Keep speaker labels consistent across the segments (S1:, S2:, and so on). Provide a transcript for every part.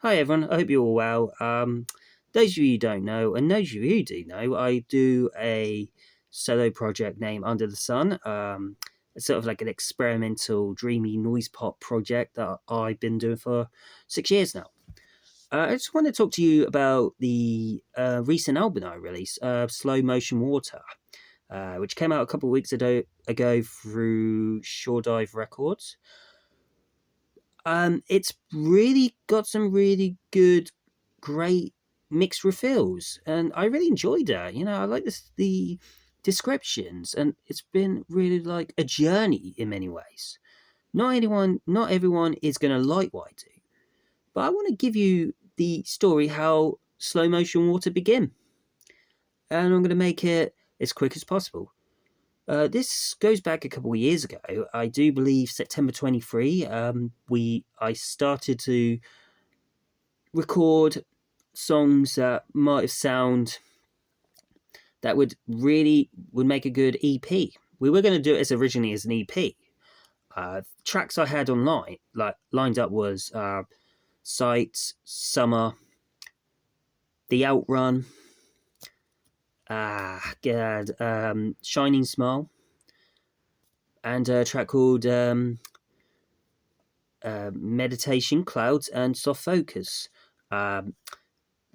S1: Hi everyone, I hope you're all well. Those of you who don't know, and those of you who do know, I do a solo project named Under the Sun. It's sort of like an experimental, dreamy noise pop project that I've been doing for 6 years now. I just want to talk to you about the recent album I released, Slow Motion Water, which came out a couple of weeks ago through Shore Dive Records. It's really got some really good, great mixed refills, and I really enjoyed it. I like the descriptions, and it's been really like a journey in many ways. Not everyone is going to like what I do, but I want to give you the story how Slow Motion Water began, and I'm going to make it as quick as possible. This goes back a couple of years ago. I do believe September 23. I started to record songs that would make a good EP. We were going to do it as originally as an EP. Tracks I had online, lined up, was Sights, Summer, The Outrun, Shining Smile, and a track called Meditation, Clouds, and Soft Focus.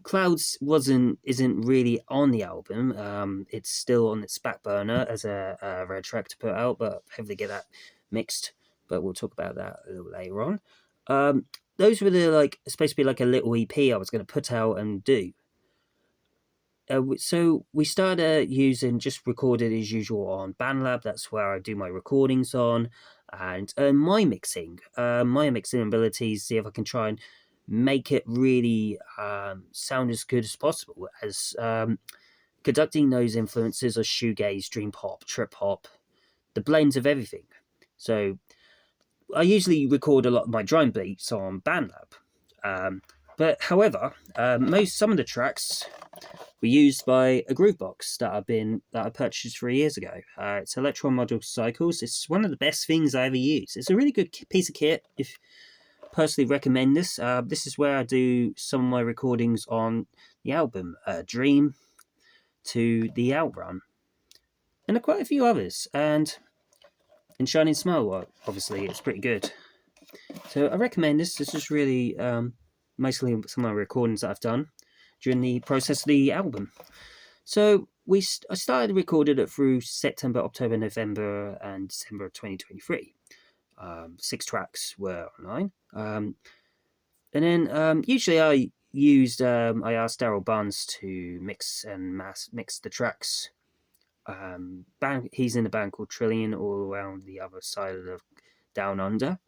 S1: Clouds isn't really on the album. It's still on its back burner as a red track to put out, but hopefully get that mixed. But we'll talk about that a little later on. Those were supposed to be like a little EP I was going to put out and do. So we started just recorded as usual on BandLab. That's where I do my recordings on, and my mixing abilities. See if I can try and make it really sound as good as possible, as conducting those influences of shoegaze, dream pop, trip hop, the blends of everything. So I usually record a lot of my drum beats on BandLab, but however, some of the tracks were used by a groovebox that I purchased 3 years ago. It's Electron Module Cycles. It's one of the best things I ever used. It's a really good piece of kit. Personally recommend this. This is where I do some of my recordings on the album, Dream to the Outrun, and quite a few others. And in Shining Smile, obviously, it's pretty good. So I recommend this. This is really mostly some of my recordings that I've done during the process of the album. So I started recording it through September, October, November, and December of 2023. 6 tracks were online. And then usually I asked Daryl Barnes to mix the tracks. He's in a band called Trillion, all around the other side of the Down Under.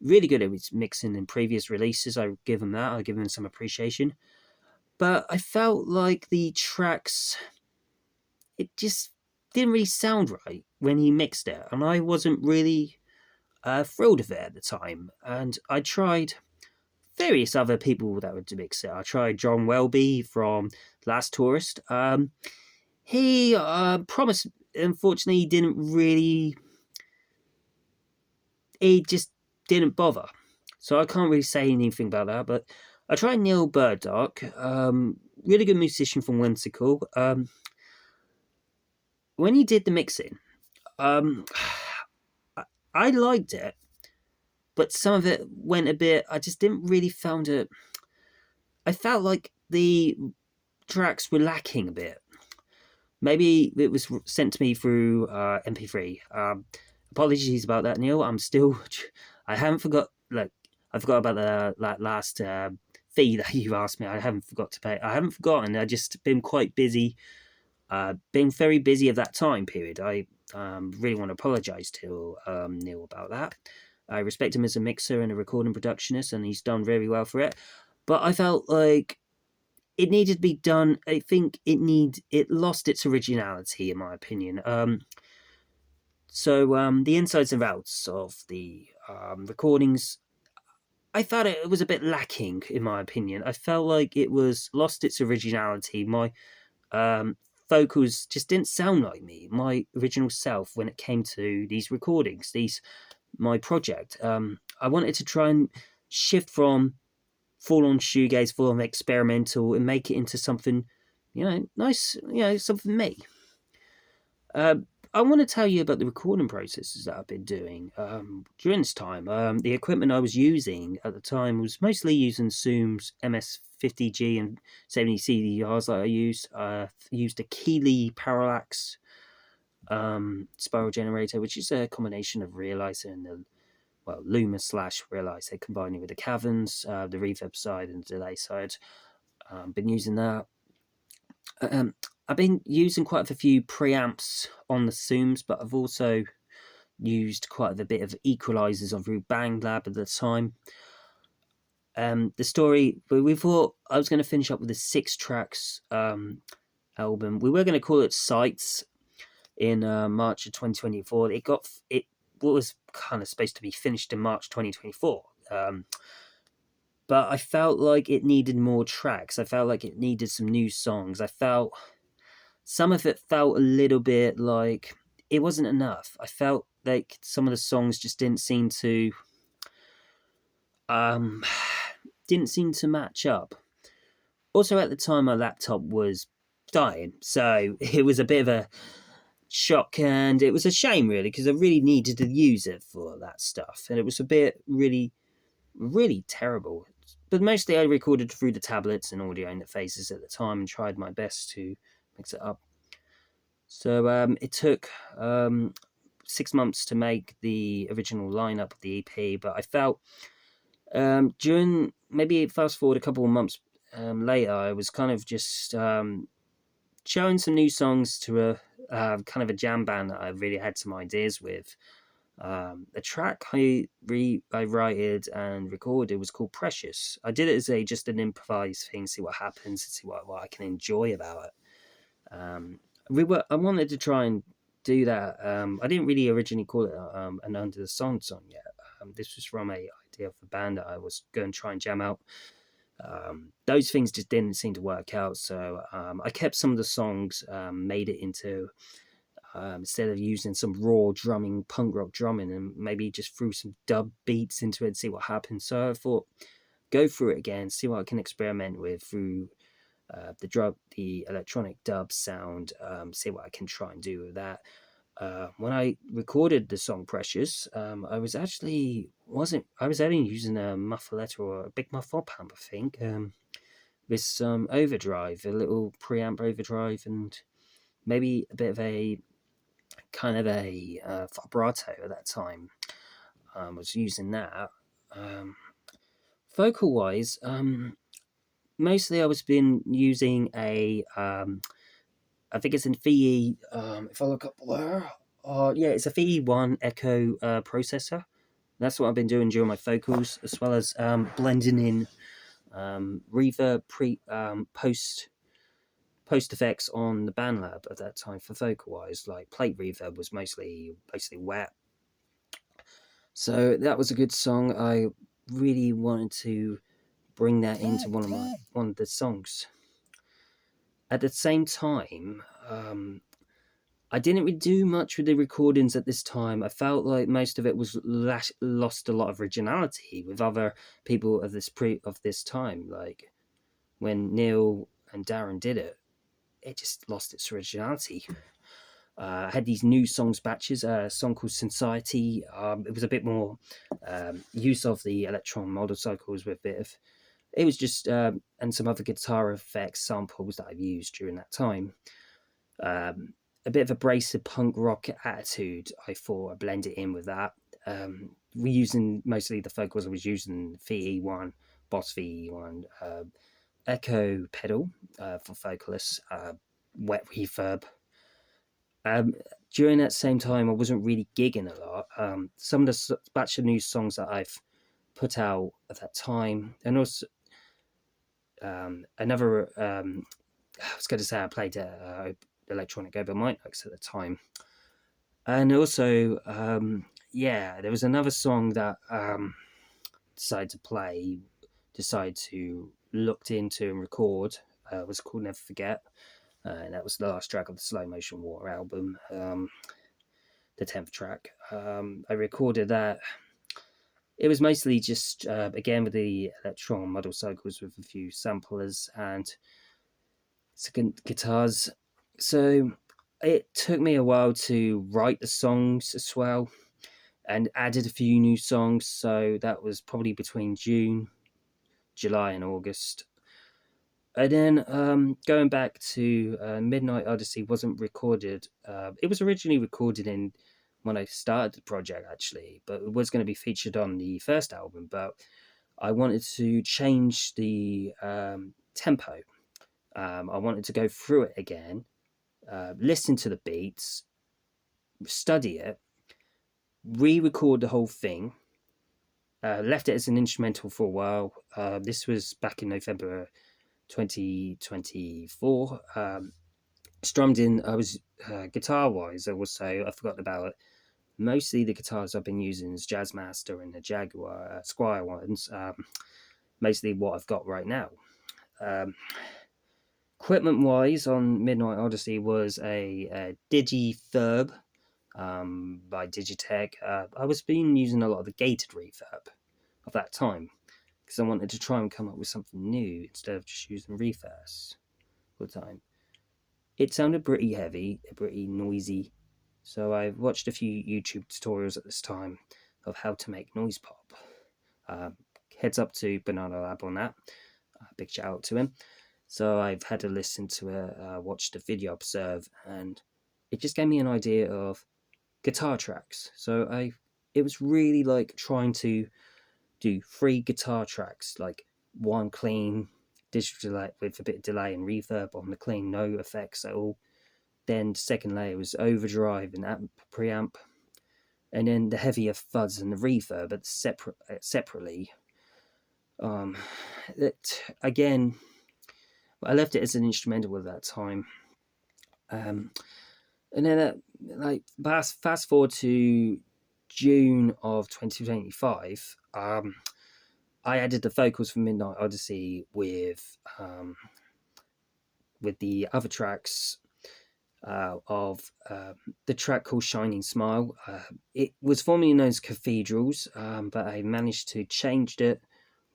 S1: Really good at his mixing in previous releases. I give him that. I give him some appreciation. But I felt like the tracks, it just didn't really sound right when he mixed it, and I wasn't really thrilled with it at the time. And I tried various other people that would mix it. I tried John Welby from Last Tourist. He promised, unfortunately, he just didn't bother. So I can't really say anything about that, but I tried Neil Burdock, really good musician from Whimsical. When he did the mixing, I liked it, but some of it went a bit. I just didn't really found it. I felt like the tracks were lacking a bit. Maybe it was sent to me through MP3. Apologies about that, Neil. I haven't forgot. I forgot about that last fee that you asked me. I haven't forgot to pay. I haven't forgotten. I've just been quite busy. Been very busy at that time period. I really want to apologise to Neil about that. I respect him as a mixer and a recording productionist, and he's done very well for it. But I felt like it needed to be done. I think it lost its originality, in my opinion. So the insides and outs of the recordings, I thought it was a bit lacking, in my opinion. I felt like it was lost its originality. My vocals just didn't sound like me, my original self, when it came to these recordings, my project. I wanted to try and shift from full on shoegaze, full on experimental, and make it into something, nice, something me. I want to tell you about the recording processes that I've been doing during this time. The equipment I was using at the time was mostly using Zoom's MS50G and 70 CDRs that I used. I used a Keeley Parallax spiral generator, which is a combination of realizer and the Luma / realizer, combining with the caverns, the reverb side and the delay side. Been using that. I've been using quite a few preamps on the Zooms, but I've also used quite a bit of equalizers on through BandLab at the time. The story, we thought I was going to finish up with a 6 tracks album. We were going to call it Sights in March of 2024. It was kind of supposed to be finished in March 2024. But I felt like it needed more tracks. I felt like it needed some new songs. I felt some of it felt a little bit like it wasn't enough. I felt like some of the songs just didn't seem to match up. Also, at the time, my laptop was dying, so it was a bit of a shock, and it was a shame, really, because I really needed to use it for that stuff, and it was a bit really, really terrible. But mostly I recorded through the tablets and audio interfaces at the time and tried my best to mix it up. So it took 6 months to make the original lineup of the EP, but I felt during, maybe fast forward a couple of months later, I was kind of just showing some new songs to a kind of a jam band that I really had some ideas with. The track I wrote and recorded was called Precious. I did it as just an improvised thing, see what happens, see what I can enjoy about it. I wanted to try and do that. I didn't really originally call it an Under the Sun song yet. This was from a idea of a band that I was going to try and jam out. Those things just didn't seem to work out, so I kept some of the songs, made it into instead of using some raw drumming, punk rock drumming, and maybe just threw some dub beats into it and see what happens. So I thought, go through it again, see what I can experiment with through the electronic dub sound, see what I can try and do with that. When I recorded the song Precious, I was only using a muffletter or a big muff op amp, I think, with some overdrive, a little preamp overdrive, and maybe a bit of a kind of a vibrato at that time. I was using that. Vocal wise, mostly I was been using a I think it's in VE. If I look up there, it's a VE1 Echo processor. That's what I've been doing during my vocals, as well as blending in reverb post effects on the BandLab at that time for vocal wise. Like plate reverb was mostly wet, so that was a good song. I really wanted to bring that into one of the songs. At the same time, I didn't really do much with the recordings at this time. I felt like most of it was lost a lot of originality with other people of this time. Like when Neil and Darren did it, it just lost its originality. I had these new songs batches, a song called Society. It was a bit more use of the electron model cycles with a bit of, it was just, and some other guitar effects samples that I've used during that time. A bit of abrasive punk rock attitude, I thought I blended in with that. We're using mostly the vocals I was using VE1, Boss VE1, Echo pedal for vocalists, wet reverb. During that same time, I wasn't really gigging a lot. Some of the batch of new songs that I've put out at that time, and also another. I was going to say I played electronic open mic nights at the time, and also there was another song that decided to looked into and record. Was called Never Forget, and that was the last track of the Slow Motion Water album, the 10th track. I recorded that It was mostly just, again, with the electron model cycles with a few samplers and second guitars. So it took me a while to write the songs as well, and added a few new songs. So that was probably between June, July, and August. And then going back to Midnight Odyssey wasn't recorded. It was originally recorded in when I started the project, actually, but it was going to be featured on the first album. But I wanted to change the tempo. I wanted to go through it again, listen to the beats, study it, re-record the whole thing. Left it as an instrumental for a while. This was back in November 2024. Strummed in, I was guitar-wise, I will say, I forgot about it. Mostly the guitars I've been using is Jazzmaster and the Jaguar Squire ones. Mostly what I've got right now. Equipment-wise, on Midnight Odyssey was a Digi-Thurb by Digitech. I was using a lot of the gated reverb of that time because I wanted to try and come up with something new instead of just using reverse all the time. It sounded pretty heavy, pretty noisy, so I watched a few YouTube tutorials at this time of how to make noise pop. Heads up to Banana Lab on that. Big shout out to him. So I've had to listen to it, watch the video, observe, and it just gave me an idea of guitar tracks. So it was really like trying to do 3 guitar tracks, like one clean digital delay with a bit of delay and reverb on the clean, no effects at all. Then the second layer was overdrive and amp, preamp, and then the heavier fuzz and the reverb, but separately. Again, I left it as an instrumental at that time. And then, like fast forward to June of 2025, I added the vocals for Midnight Odyssey with the other tracks of the track called Shining Smile. It was formerly known as Cathedrals, but I managed to change it,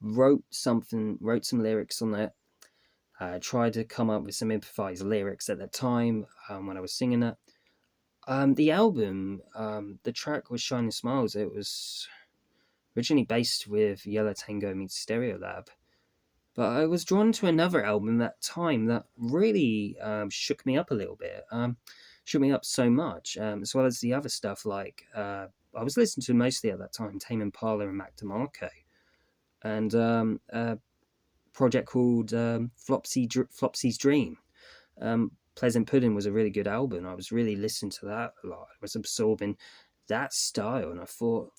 S1: wrote some lyrics on it, tried to come up with some improvised lyrics at that time when I was singing it. The album, the track was Shining Smiles. It was originally based with Yellow Tango meets Stereolab. But I was drawn to another album that time that really shook me up a little bit. Shook me up so much, as well as the other stuff like I was listening to mostly at that time Tame Imparla and DeMarco, and a project called Flopsy's Dream. Pleasant Pudding was a really good album. I was really listening to that a lot. I was absorbing that style, and I thought,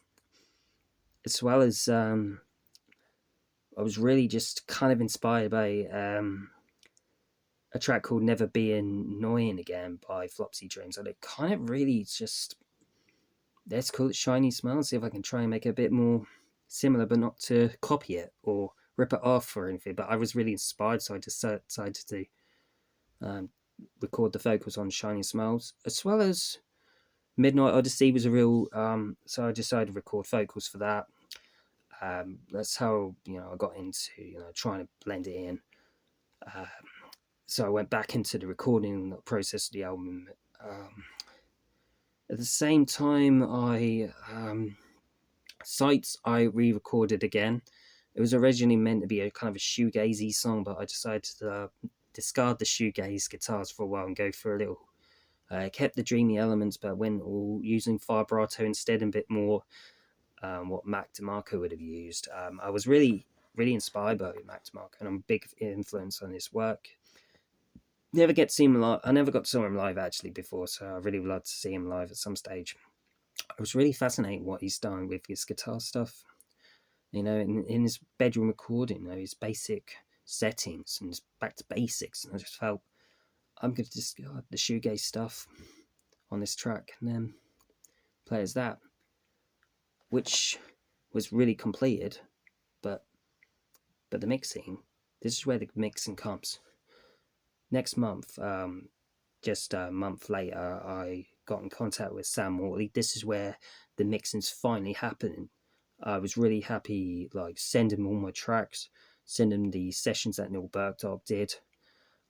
S1: as well as I was really just kind of inspired by a track called Never Be Annoying Again by Flopsy Dreams. And it kind of really just, let's call it Shiny Smile, see if I can try and make it a bit more similar, but not to copy it or rip it off or anything. But I was really inspired, so I decided to record the vocals on Shiny Smiles, as well as Midnight Odyssey was a real, so I decided to record vocals for that. That's how I got into trying to blend it in. So I went back into the recording process of the album. At the same time, Sights I re-recorded again. It was originally meant to be a kind of a shoegazy song, but I decided to discard the shoegaze guitars for a while and go for a little. Kept the dreamy elements, but went all using vibrato instead, and a bit more what Mac DeMarco would have used. I was really, really inspired by Mac DeMarco, and I'm a big influence on his work. Never get to see him live. I never got to see him live actually before, so I really would love to see him live at some stage. I was really fascinated what he's done with his guitar stuff. In his bedroom recording, his basic settings and back to basics, and I just felt I'm going to discard the shoegaze stuff on this track and then play as that, which was really completed, but the mixing, this is where the mixing comes. Next month, just a month later, I got in contact with Sam Mortley. This is where the mixing's finally happening. I was really happy, like, sending all my tracks, sending the sessions that Neil Bergdahl did.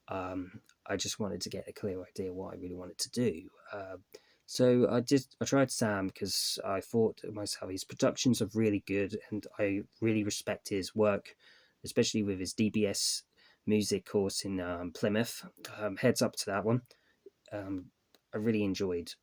S1: I just wanted to get a clear idea what I really wanted to do. So I tried Sam because I thought to myself, his productions are really good, and I really respect his work, especially with his DBS music course in Plymouth. Heads up to that one. I really enjoyed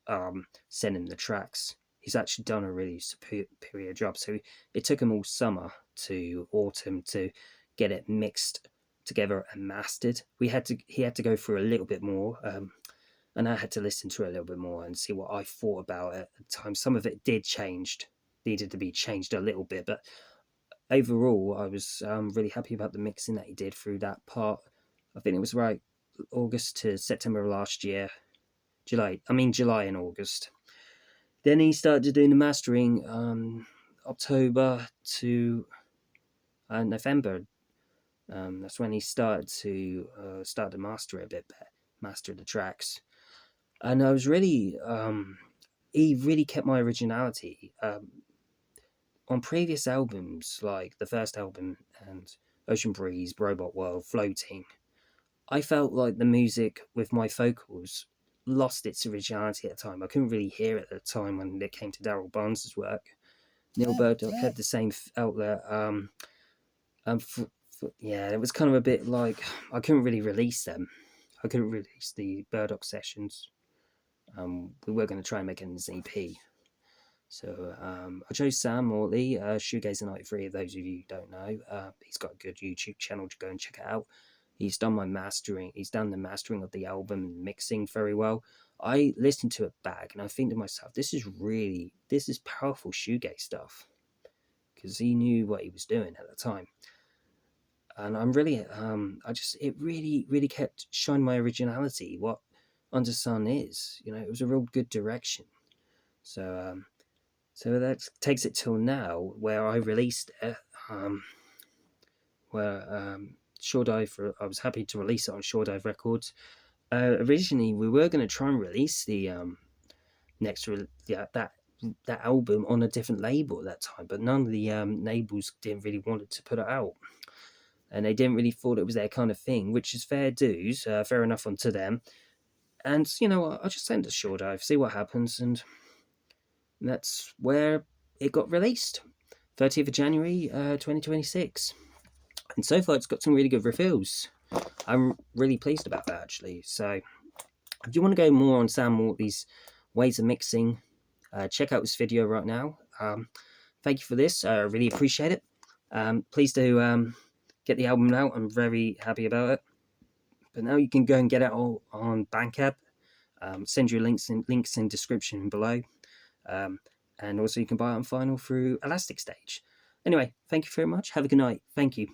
S1: sending the tracks. He's actually done a really superior job. So it took him all summer to autumn to get it mixed together and mastered. He had to go through a little bit more, and I had to listen to it a little bit more and see what I thought about it at the time. Some of it needed to be changed a little bit, but overall, I was really happy about the mixing that he did through that part. I think it was right August to September of last year. July and August. Then he started doing the mastering October to November. That's when he started to master it a bit better, master the tracks. And I was really, he really kept my originality. On previous albums, like the first album and Ocean Breeze, Robot World, Floating, I felt like the music with my vocals lost its originality at the time. I couldn't really hear it at the time when it came to Daryl Barnes' work. Neil Bergdahl had the same outlet. It was kind of a bit like I couldn't really release them. I couldn't release the Burdock sessions. We were going to try and make it an EP. So I chose Sam Mortley, Shoegaze and 93, those of you who don't know. He's got a good YouTube channel to go and check it out. He's done my mastering. He's done the mastering of the album and mixing very well. I listened to it back and I think to myself, this is powerful shoegaze stuff, because he knew what he was doing at the time. And I'm really, it really, really kept showing my originality, what Undersun is. It was a real good direction. So that takes it till now, where I released it, Shore Dive. I was happy to release it on Shore Dive Records. Originally, we were going to try and release the that album on a different label at that time, but none of the labels didn't really want to put it out, and they didn't really thought it was their kind of thing, which is fair dues, fair enough onto them. And I just sent it to Shore Dive, see what happens, and that's where it got released, 30th of January, 2026. And so far, it's got some really good reviews. I'm really pleased about that, actually. So, if you want to go more on Sam Mortley's ways of mixing, check out this video right now. Thank you for this. I really appreciate it. Please do get the album out. I'm very happy about it. But now you can go and get it all on Bandcamp. Send you links in description below. And also you can buy it on vinyl through Elastic Stage. Anyway, thank you very much. Have a good night. Thank you.